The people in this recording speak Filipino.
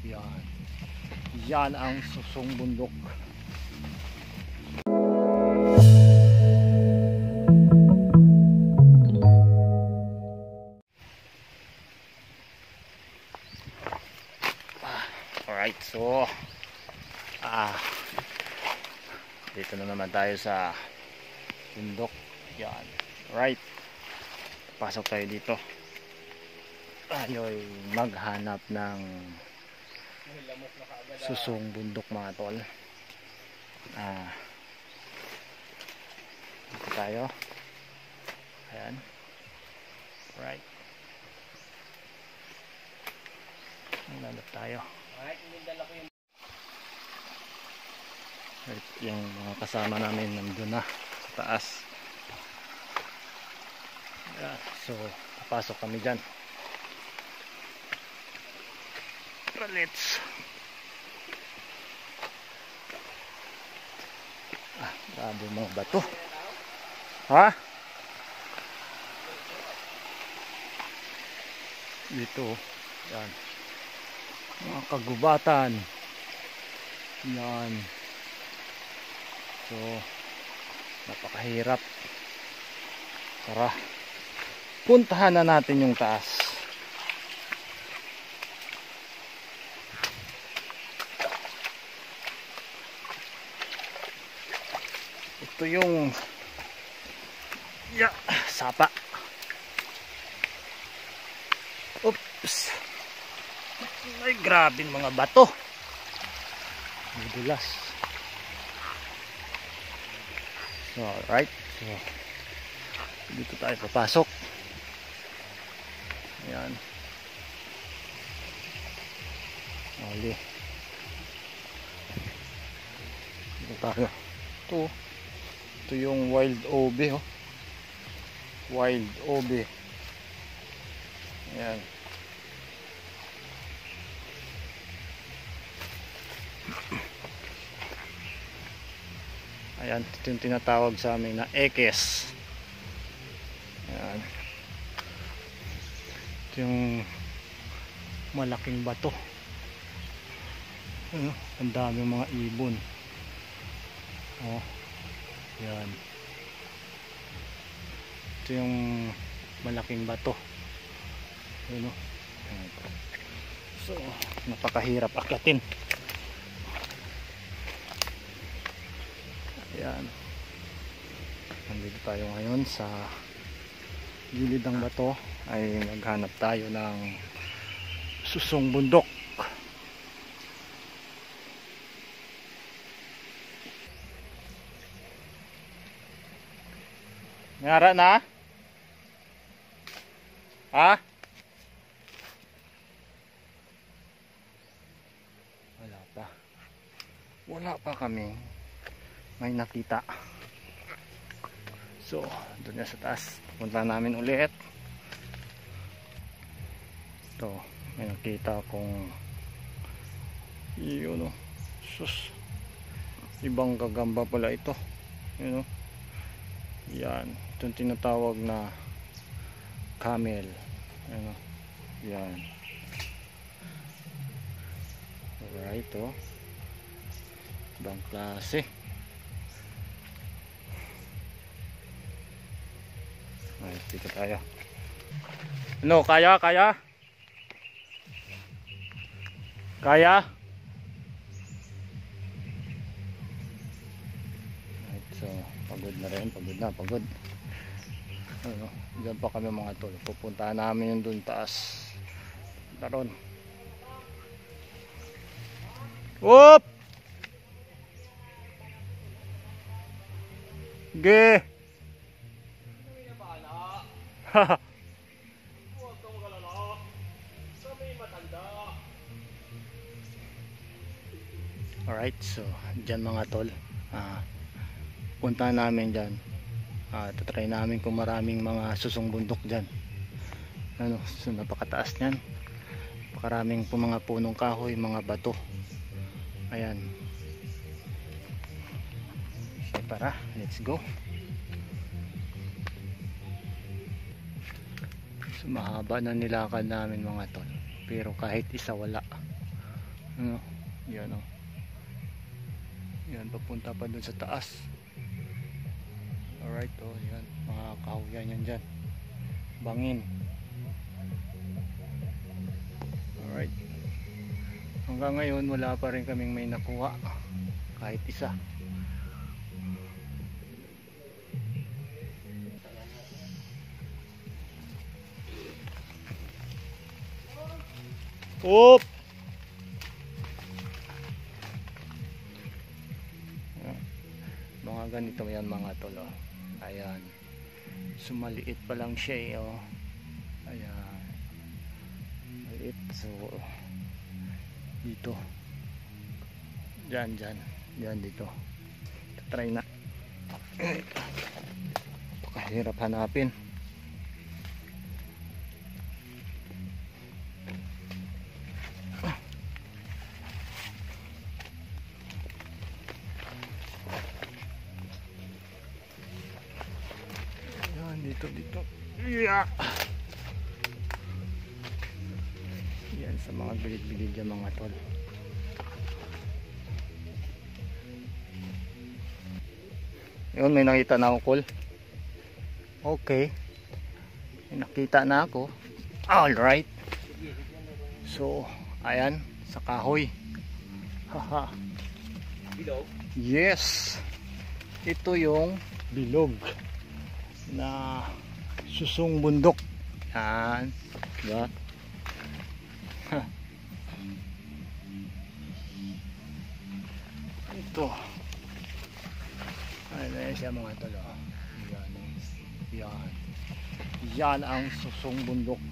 Yan. Yan ang susong bundok. Alright, so dito na naman tayo sa bundok. Yan. Alright, pasok tayo dito. Tayo'y maghanap ng susong bundok mga tol. Dito tayo. Ayan. Alright, maghanap tayo. Right, yung mga kasama namin nandun na sa taas. Yeah, so papasok kami dyan. Let's grabe mga bato. Ha? Dito yan, mga kagubatan yan. So napakahirap. Tara, puntahan na natin yung taas. Ito yung sapa. Oops. Ay grabe mga bato. Madulas. So, alright. So, dito tayo papasok. Ayan. Ali. Dito tayo. Ito yung wild obi, oh. Wild obi. Ayan. Ayan, ito yung tinatawag sa amin na ekes. Ayan. Ito yung malaking bato. Ang daming mga ibon. Oh. Ayan. Ito yung malaking bato. Ayan, oh. So, napakahirap akyatin. Ayan. Nandito tayo ngayon sa gilid ng bato. Ay naghanap tayo ng susong bundok. Ngara na? Ha? Wala pa. Wala pa kami may nakita. So, doon na sa taas. Punta namin ulit. Ito, may nakita akong yun, oh. Sus. Ibang gagamba pala ito. Yun, oh. Yan. Itong tinatawag na camel. Ano? Yan. Alright, oh. Ibang klase. Ay, dito tayo. Ano, kaya? Kaya? Right, so, pagod na rin. Pagod. Ano, dyan pa kami mga tol. Pupuntahan namin yung dun taas. Taron. Whoop! Ge! Haha. Alright, so dyan mga tol, punta namin dyan. Tatry namin kung maraming mga susong bundok dyan. Ano, so napakataas nyan. Napakaraming po mga punong kahoy, mga bato. Ayan. So tara, let's go. So mahaba na nilakad namin mga tol, pero kahit isa wala. Ano? Yan o. Yan, papunta pa dun sa taas. Alright, oh, yan. Mga kahuyan yan dyan. Bangin. Alright. Hanggang ngayon, wala pa rin kaming may nakuha. Kahit isa. Oop! Mga ganito yan mga tol, oh. Ayan, sumaliit pa lang siya eh, oh. Ayan, maliit. So dito, dyan dito try na. Pakahirap hanapin. Dito. Yeah. Yan sa mga bilid-bilid yung mga tol. Yun, may nakita na ako, call. Okay. May nakita na ako. Alright. So, ayan, sa kahoy. Haha. Bilog? Yes. Ito yung bilog na susong bundok. Yan, diba? Ito, ano yan siya mga talo. Yan ang susong bundok.